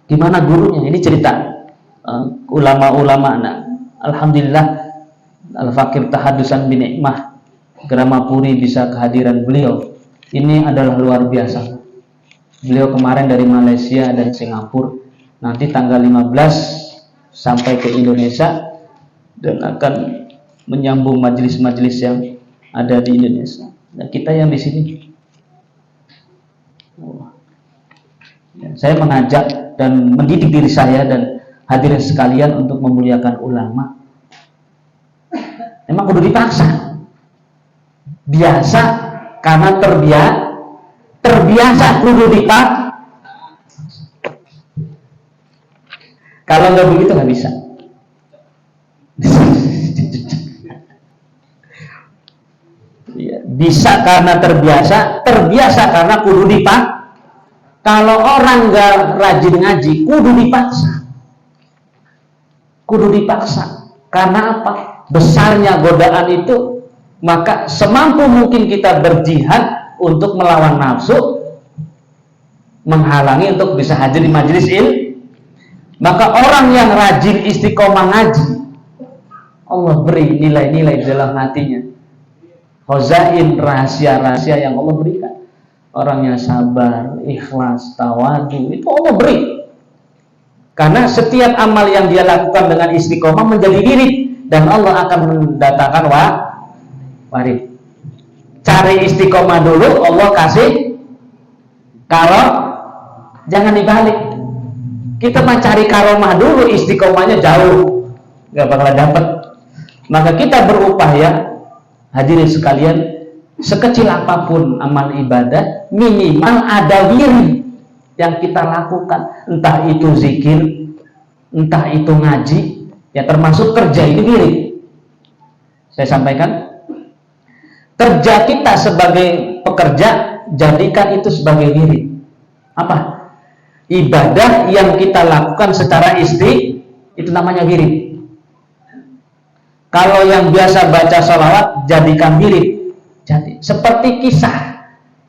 Speaker 1: Gimana gurunya? Ini cerita ulama-ulama. Nah, alhamdulillah, Al-Fakir Tahadusan bin Nikmah Gramapuri bisa kehadiran beliau. Ini adalah luar biasa. Beliau kemarin dari Malaysia dan Singapura. Nanti tanggal 15 sampai ke Indonesia dan akan menyambung majelis-majelis yang ada di Indonesia. Nah, kita yang di sini, saya mengajak dan mendidik diri saya dan hadirin sekalian untuk memuliakan ulama. Memang kudu dipaksa. Biasa karena terbiasa kudu dipaksa. Kalau nggak begitu nggak bisa. Bisa karena terbiasa karena kudu dipaksa. Kalau orang nggak rajin ngaji, kudu dipaksa. Karena apa? Besarnya godaan itu, maka semampu mungkin kita berjihad untuk melawan nafsu, menghalangi untuk bisa hadir di majelis ilmu. Maka orang yang rajin istiqomah ngaji, Allah beri nilai-nilai dalam hatinya. Khazain, rahasia-rahasia yang Allah berikan. Orangnya sabar, ikhlas, tawadu, itu Allah beri. Karena setiap amal yang dia lakukan dengan istiqomah menjadi wirid, dan Allah akan mendatangkan warid. Cari istiqomah dulu, Allah kasih. Kalau jangan dibalik, kita mencari karomah dulu, istiqomahnya jauh, nggak bakal dapat. Maka kita berupaya, hadirin sekalian, sekecil apapun amal ibadah, minimal ada wirid yang kita lakukan, entah itu zikir, entah itu ngaji, ya termasuk kerja ini wirid. Saya sampaikan, kerja kita sebagai pekerja, jadikan itu sebagai wirid. Apa? Ibadah yang kita lakukan secara itu namanya wirid. Kalau yang biasa baca sholawat, jadikan wirid. Jadi seperti kisah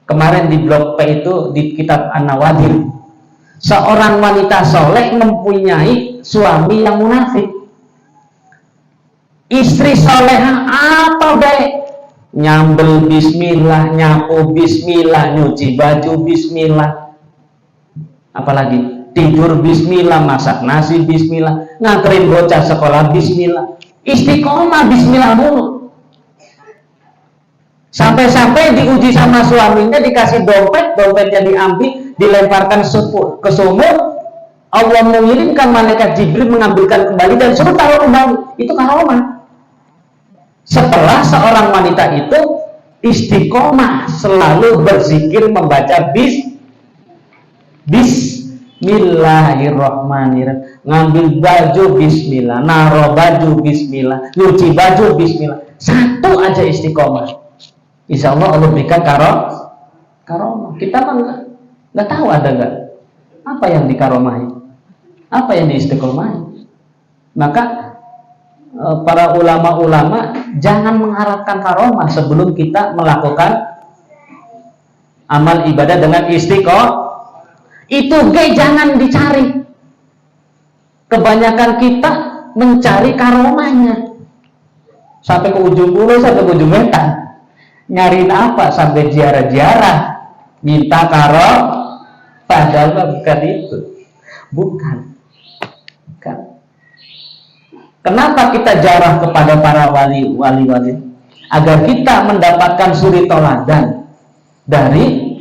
Speaker 1: kemarin di blog P itu di kitab An-Nawadir, seorang wanita soleh mempunyai suami yang munafik. Istri soleha apa baik, nyambel bismillah, nyapu bismillah, nyuci baju bismillah, apalagi tidur bismillah, masak nasi bismillah, nganterin bocah sekolah bismillah, istiqomah bismillah mulu. Sampai-sampai diuji sama suaminya, dikasih dompetnya diambil, dilemparkan ke sumur. Allah mengirimkan malaikat Jibril mengambilkan kembali dan suruh taruh kembali. Itu karomah. Setelah seorang wanita itu istiqomah selalu berzikir membaca Bismillahirrahmanirrahim, ngambil baju bismillah, naruh baju bismillah, nyuci baju bismillah. Satu aja istiqomah, insya Allah Allah berikan karomah. Kita mah nggak tahu ada nggak apa yang dikaromahi, apa yang diistiqomahi. Maka para ulama-ulama jangan mengharapkan karomah sebelum kita melakukan amal ibadah dengan istiqomah. Itu jangan dicari. Kebanyakan kita mencari karomahnya sampai ke ujung pulau, sampai ke ujung wetan. Nyariin apa? Sampai ziarah-ziarah minta padahal bukan itu. Bukan. Kenapa kita jarah kepada para wali-wali? Agar kita mendapatkan suri toladan dari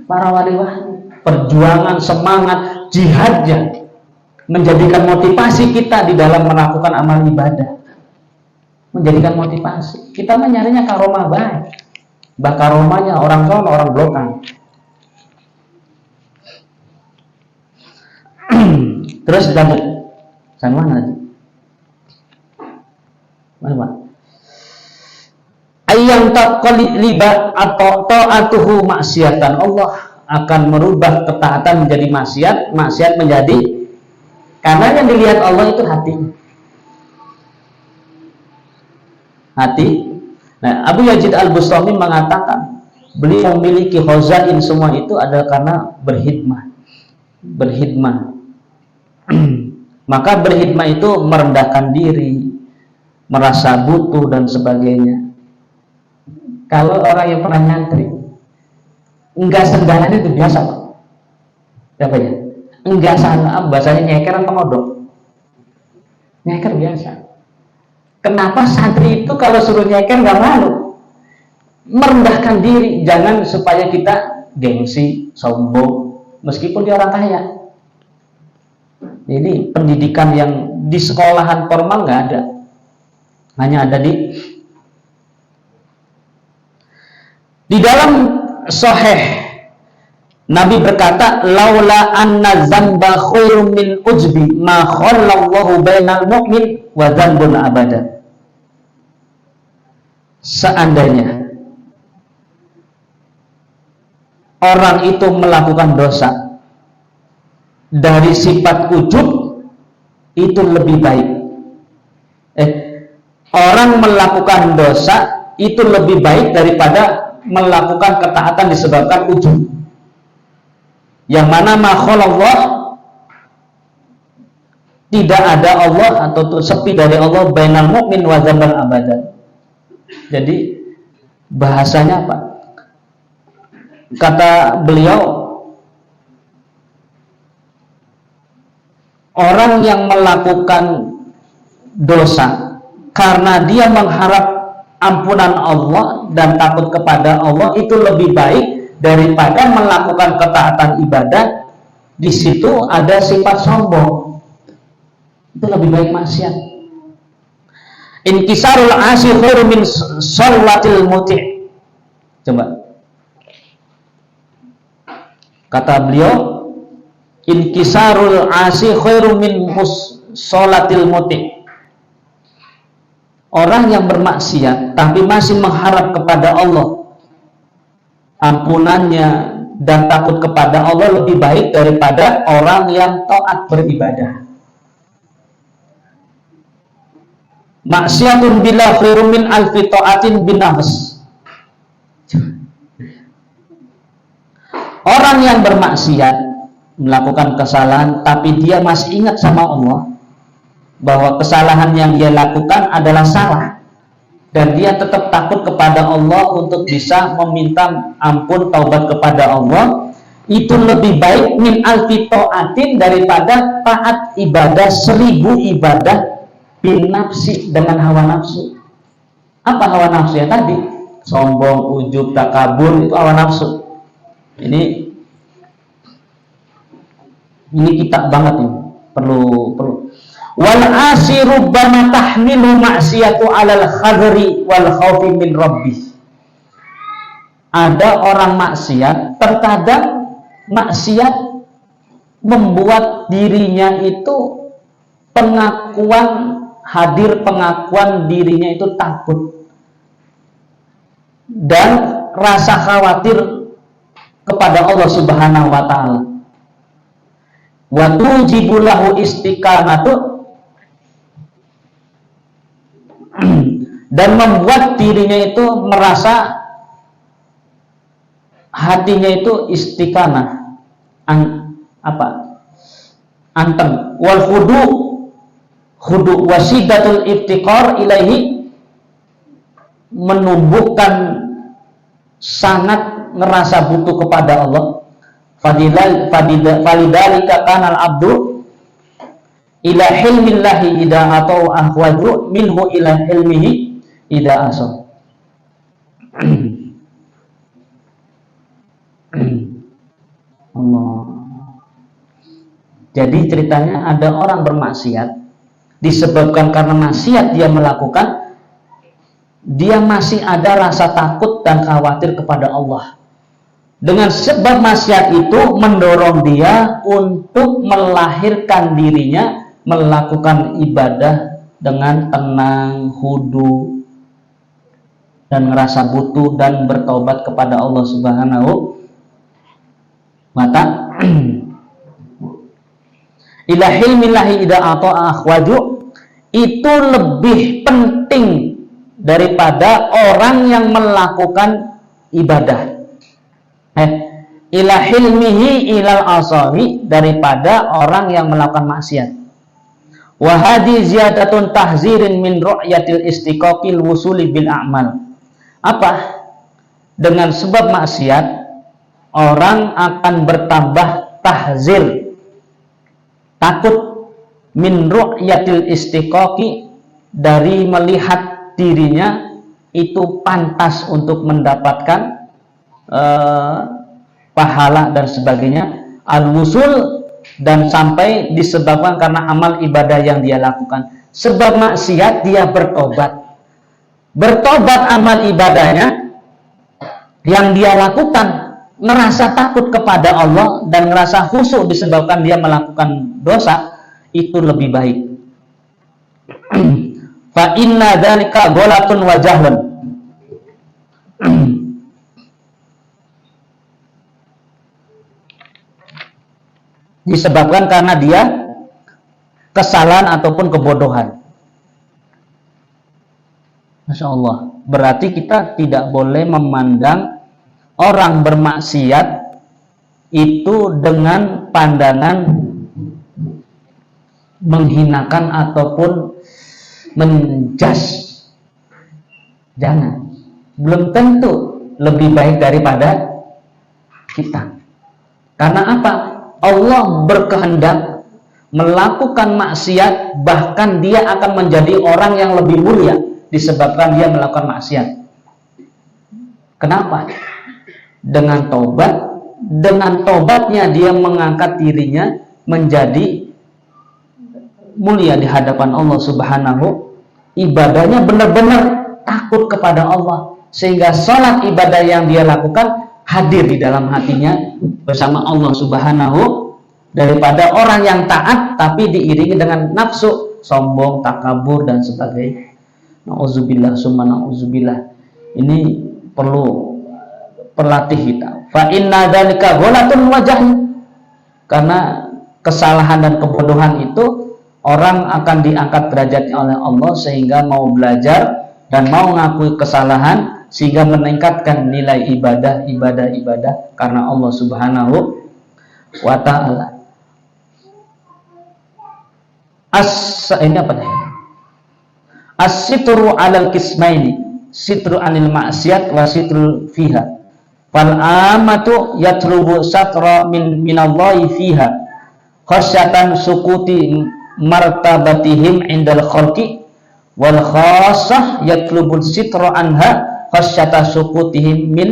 Speaker 1: para wali-wali. Perjuangan, semangat, jihadnya menjadikan motivasi kita di dalam melakukan amal ibadah. Menjadikan motivasi. Kita menyarinya karomah baik. Bah karomahnya orang sono, orang belakang. Terus lanjut. Sampai mana lagi? Mana? Ayam taqliba atau ta'atuhu maksiatan. Allah akan merubah ketaatan menjadi maksiat menjadi, karena yang dilihat Allah itu hati. Nah, Abu Yazid Al-Bustami mengatakan beliau memiliki khazain semua itu adalah karena berkhidmah. Maka berkhidmah itu merendahkan diri, merasa butuh dan sebagainya. Kalau orang yang pernah nyantri enggak sendalanya itu biasa, Pak. Siapa ya? Enggak salah, bahasanya nyeker atau ngodok. Nyeker biasa. Kenapa santri itu kalau suruh nyeker enggak malu? Merendahkan diri, jangan supaya kita gengsi, sombong, meskipun dia orang kaya. Jadi pendidikan yang di sekolahan formal enggak ada. Hanya ada di dalam Sahih Nabi berkata, laula anna dzamba khairum min ujbi ma khallallahu bainal mu'min wa dzambun abada. Seandainya orang itu melakukan dosa dari sifat ujub, itu lebih baik. Orang melakukan dosa itu lebih baik daripada melakukan ketaatan disebabkan ujub. Yang mana makhluk tidak ada Allah atau sepi dari Allah bainal mukmin wa dzambal abadan. Jadi bahasanya apa? Kata beliau, orang yang melakukan dosa karena dia mengharap ampunan Allah dan takut kepada Allah itu lebih baik daripada melakukan ketaatan ibadah. Di situ ada sifat sombong, itu lebih baik maksiat. Inkisarul asi khairu min sholatil muti'. Coba kata beliau, inkisarul asi khairu min sholatil muti'. Orang yang bermaksiat tapi masih mengharap kepada Allah ampunannya dan takut kepada Allah lebih baik daripada orang yang taat beribadah. Maksiatun bila khairu min alfi taatin binafs. Orang yang bermaksiat melakukan kesalahan tapi dia masih ingat sama Allah bahwa kesalahan yang dia lakukan adalah salah, dan dia tetap takut kepada Allah untuk bisa meminta ampun taubat kepada Allah, itu lebih baik min alfi taatin daripada taat ibadah 1000 ibadah bin nafsi, dengan hawa nafsu. Apa hawa nafsu ya tadi? Sombong, ujub, takabur, itu hawa nafsu. Ini kitab banget ini, perlu. Wal asiru bama tahmilu maksiatu alal khadri wal khaufi min rabbih. Ada orang maksiat, terkadang maksiat membuat dirinya itu pengakuan dirinya itu takut dan rasa khawatir kepada Allah Subhanahu wa taala. Wa tujibu lahu istiqamatu, dan membuat dirinya itu merasa hatinya itu istiqamah, antem wal khudu wasidatul iftiqar ilaihi, menumbuhkan sangat ngerasa butuh kepada Allah. Falidalika kanal abdu ila hilmillahi ida atau ahwaju minhu ila hilmihi ida aso. Allah. Jadi ceritanya ada orang bermaksiat, disebabkan karena maksiat dia melakukan, dia masih ada rasa takut dan khawatir kepada Allah. Dengan sebab maksiat itu mendorong dia untuk melahirkan dirinya melakukan ibadah dengan tenang, khudu, dan ngerasa butuh dan bertobat kepada Allah Subhanahu wa ta'ala. Ila hilmillahi ida ata'a akhwaju, itu lebih penting daripada orang yang melakukan ibadah. Ila hilmihi ilal asari, daripada orang yang melakukan maksiat. Wa hadi ziyadatun tahzirin min ru'yatil istiqaqil wusuli bil a'mal. Apa? Dengan sebab maksiat orang akan bertambah tahzir, takut, min ru'yatil istiqaqi, dari melihat dirinya itu pantas untuk mendapatkan pahala dan sebagainya, al-wusul, dan sampai disebabkan karena amal ibadah yang dia lakukan. Sebab maksiat dia bertobat amal ibadahnya yang dia lakukan, ngerasa takut kepada Allah dan ngerasa khusyuk disebabkan dia melakukan dosa, itu lebih baik. Fa inna dzalika ghalatun wa jahlun. Disebabkan karena dia kesalahan ataupun kebodohan. Masya Allah. Berarti kita tidak boleh memandang orang bermaksiat itu dengan pandangan menghinakan ataupun menjas. Jangan. Belum tentu lebih baik daripada kita. Karena apa? Allah berkehendak melakukan maksiat, bahkan dia akan menjadi orang yang lebih mulia disebabkan dia melakukan maksiat. Kenapa? Dengan tobatnya dia mengangkat dirinya menjadi mulia di hadapan Allah Subhanahu. Ibadahnya benar-benar takut kepada Allah, sehingga sholat ibadah yang dia lakukan hadir di dalam hatinya bersama Allah Subhanahu, daripada orang yang taat tapi diiringi dengan nafsu, sombong, takabur dan sebagainya. Nauzubillah summa nauzubillah. Ini perlu perlatih kita. Fa inna dzalika ghalatun wajah. Karena kesalahan dan kebodohan itu orang akan diangkat derajatnya oleh Allah sehingga mau belajar dan mau mengakui kesalahan sehingga meningkatkan nilai ibadah karena Allah Subhanahu wa ta'ala. Ini apa nih? As-sitru 'alal qismaini, sitru 'anil ma'siyat wa sitru fiha. Fal amatu yatlubu satra minallahi fiha khasyatan sukuti martabatihim indal khalqi, wal khassah yatlubul sitra anha khasyata sukutihim min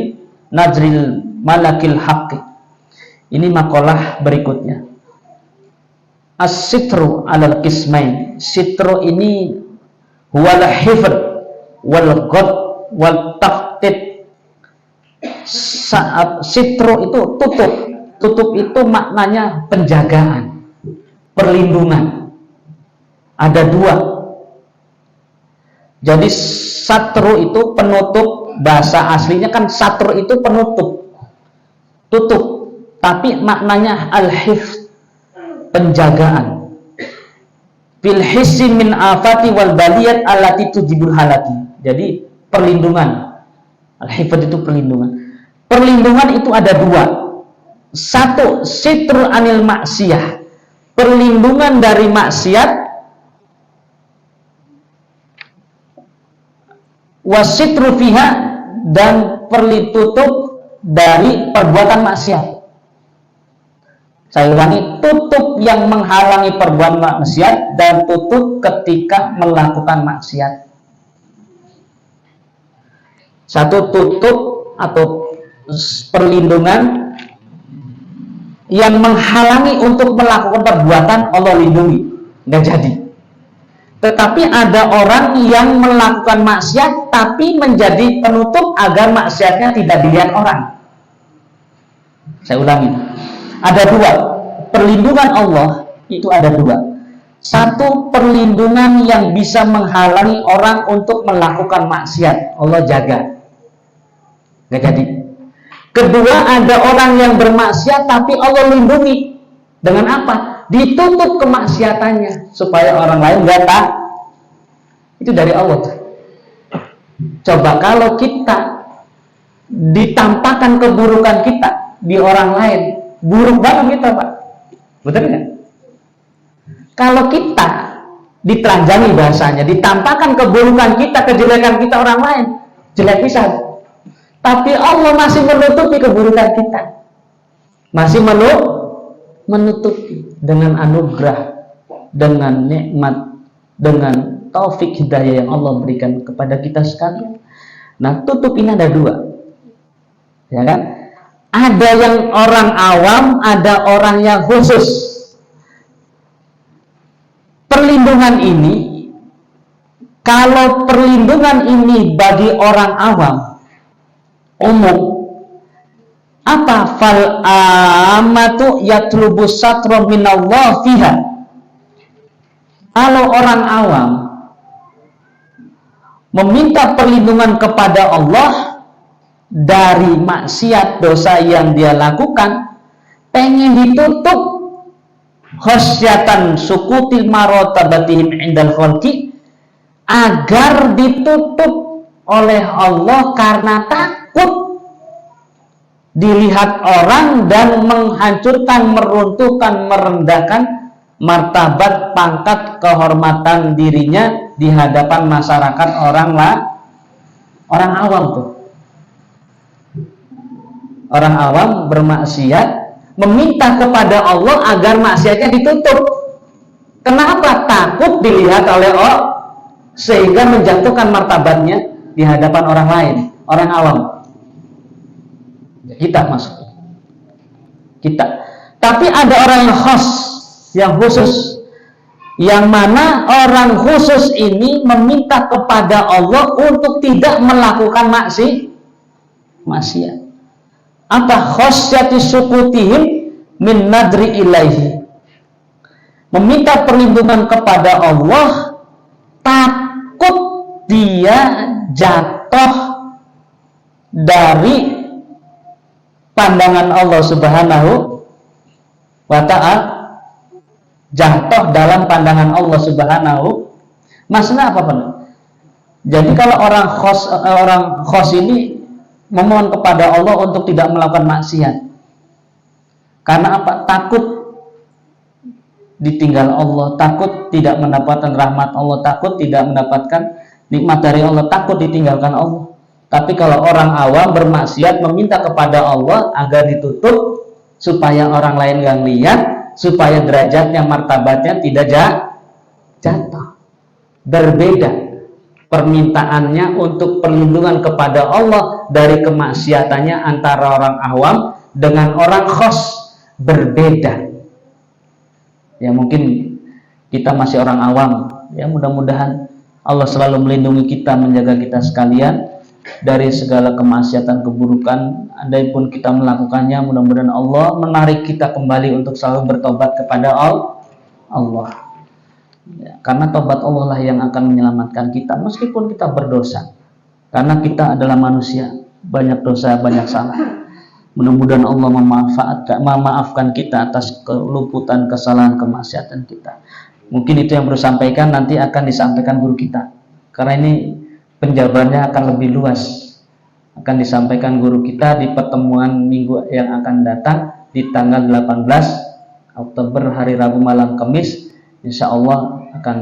Speaker 1: najril malakil haqqi. Ini makalah berikutnya. As-sitru 'alal qismain. Sitru ini huwal hifd wal ghad wal taqtid. Sitru itu tutup. Tutup itu maknanya penjagaan, perlindungan. Ada dua. Jadi satru itu penutup, bahasa aslinya kan satru itu penutup, tutup, tapi maknanya al-hifz, penjagaan. Fil hissi min afati wal baliyat allati tujibul halaki. Jadi perlindungan. Al-hifz itu perlindungan. Perlindungan itu ada dua. Satu, sitru anil maksiyah, perlindungan dari maksiat. Wasitru fiha, dan perlitutup dari perbuatan maksiat. Saya ulangi, tutup yang menghalangi perbuatan maksiat dan tutup ketika melakukan maksiat. Satu, tutup atau perlindungan yang menghalangi untuk melakukan perbuatan, Allah lindungi, nggak jadi. Tetapi ada orang yang melakukan maksiat tapi menjadi penutup agar maksiatnya tidak dilihat orang. Saya ulangi, ada dua. Perlindungan Allah itu ada dua. Satu, perlindungan yang bisa menghalangi orang untuk melakukan maksiat, Allah jaga, nggak jadi. Kedua, ada orang yang bermaksiat tapi Allah lindungi. Dengan apa? Ditutup kemaksiatannya supaya orang lain nggak tahu. Itu dari Allah. Coba kalau kita ditampakkan keburukan kita di orang lain, buruk banget kita, Pak. Betul nggak? Kalau kita ditelanjangi, bahasanya ditampakkan keburukan kita, kejelekan kita orang lain, jelek pisan. Tapi Allah masih menutupi keburukan kita, masih menutupi dengan anugerah, dengan nikmat, dengan taufik hidayah yang Allah berikan kepada kita sekalian. Nah, tutup ini ada dua, ya kan? Ada yang orang awam, ada orang yang khusus. Perlindungan ini, kalau perlindungan ini bagi orang awam, umum, apa? Fal amatu yatlubu satra minallah fiha. Kalau orang awam meminta perlindungan kepada Allah dari maksiat dosa yang dia lakukan, pengen ditutup khasyatan sukutil marotabatihim indal khalqi, agar ditutup oleh Allah karena takut dilihat orang dan menghancurkan, meruntuhkan, merendahkan martabat, pangkat, kehormatan dirinya di hadapan masyarakat orang awam tuh. Orang awam bermaksiat, meminta kepada Allah agar maksiatnya ditutup. Kenapa? Takut dilihat oleh Allah, sehingga menjatuhkan martabatnya di hadapan orang lain, orang awam. Kita masuk. Kita. Tapi ada orang yang khas, yang khusus, yang mana orang khusus ini meminta kepada Allah untuk tidak melakukan maksiat. Apa? Khasyati sukutihim min nadri ilaihi. Meminta perlindungan kepada Allah, takut dia jatuh dari pandangan Allah Subhanahu wa ta'ala, jatuh dalam pandangan Allah Subhanahu. Maksudnya apa, Pak? Jadi kalau orang khos ini memohon kepada Allah untuk tidak melakukan maksiat. Karena apa? Takut ditinggal Allah, takut tidak mendapatkan rahmat Allah, takut tidak mendapatkan nikmat dari Allah, takut ditinggalkan Allah. Tapi kalau orang awam bermaksiat meminta kepada Allah agar ditutup supaya orang lain gak lihat, supaya derajatnya, martabatnya tidak jatuh. Berbeda permintaannya untuk perlindungan kepada Allah dari kemaksiatannya antara orang awam dengan orang khos, berbeda. Ya mungkin kita masih orang awam, ya mudah-mudahan Allah selalu melindungi kita, menjaga kita sekalian dari segala kemaksiatan, keburukan. Andai pun kita melakukannya, mudah-mudahan Allah menarik kita kembali untuk selalu bertobat kepada Allah. Ya, karena tobat Allah lah yang akan menyelamatkan kita meskipun kita berdosa. Karena kita adalah manusia, banyak dosa, banyak salah. Mudah-mudahan Allah memaafkan kita atas keluputan, kesalahan, kemaksiatan kita. Mungkin itu yang perlu disampaikan, nanti akan disampaikan guru kita. Karena ini penjabarannya akan lebih luas. Akan disampaikan guru kita di pertemuan minggu yang akan datang di tanggal 18 Oktober hari Rabu malam Kamis. Insya Allah akan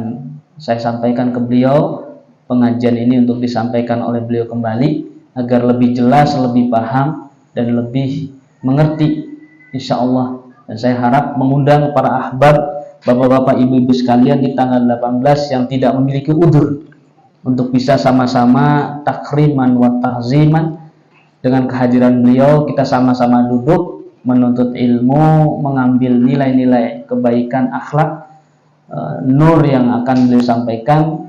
Speaker 1: saya sampaikan ke beliau pengajian ini untuk disampaikan oleh beliau kembali agar lebih jelas, lebih paham dan lebih mengerti insya Allah. Dan saya harap mengundang para ahbab, bapak-bapak, ibu-ibu sekalian di tanggal 18 yang tidak memiliki udzur untuk bisa sama-sama takriman wa tahziman dengan kehadiran beliau. Kita sama-sama duduk menuntut ilmu, mengambil nilai-nilai kebaikan, akhlak, nur yang akan beliau sampaikan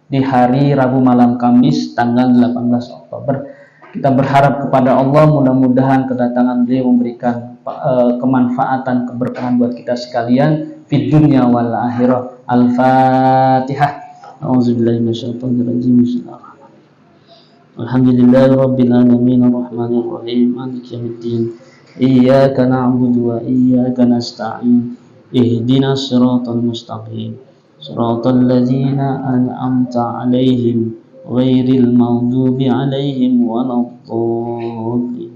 Speaker 1: di hari Rabu malam Kamis tanggal 18 Oktober. Kita berharap kepada Allah mudah-mudahan kedatangan beliau memberikan kemanfaatan, keberkahan buat kita sekalian fid dunya wal akhirah. Al-Fatihah. A'udzubillahi minasyaitonir rajim. Alhamdulillahirabbil alamin arrahmanir rahim maliki yaumiddin. Iyyaka na'budu wa iyyaka nasta'in. Ihdinas siratal mustaqim. Siratal ladzina an'amta 'alaihim ghairil maghdubi 'alaihim waladdallin.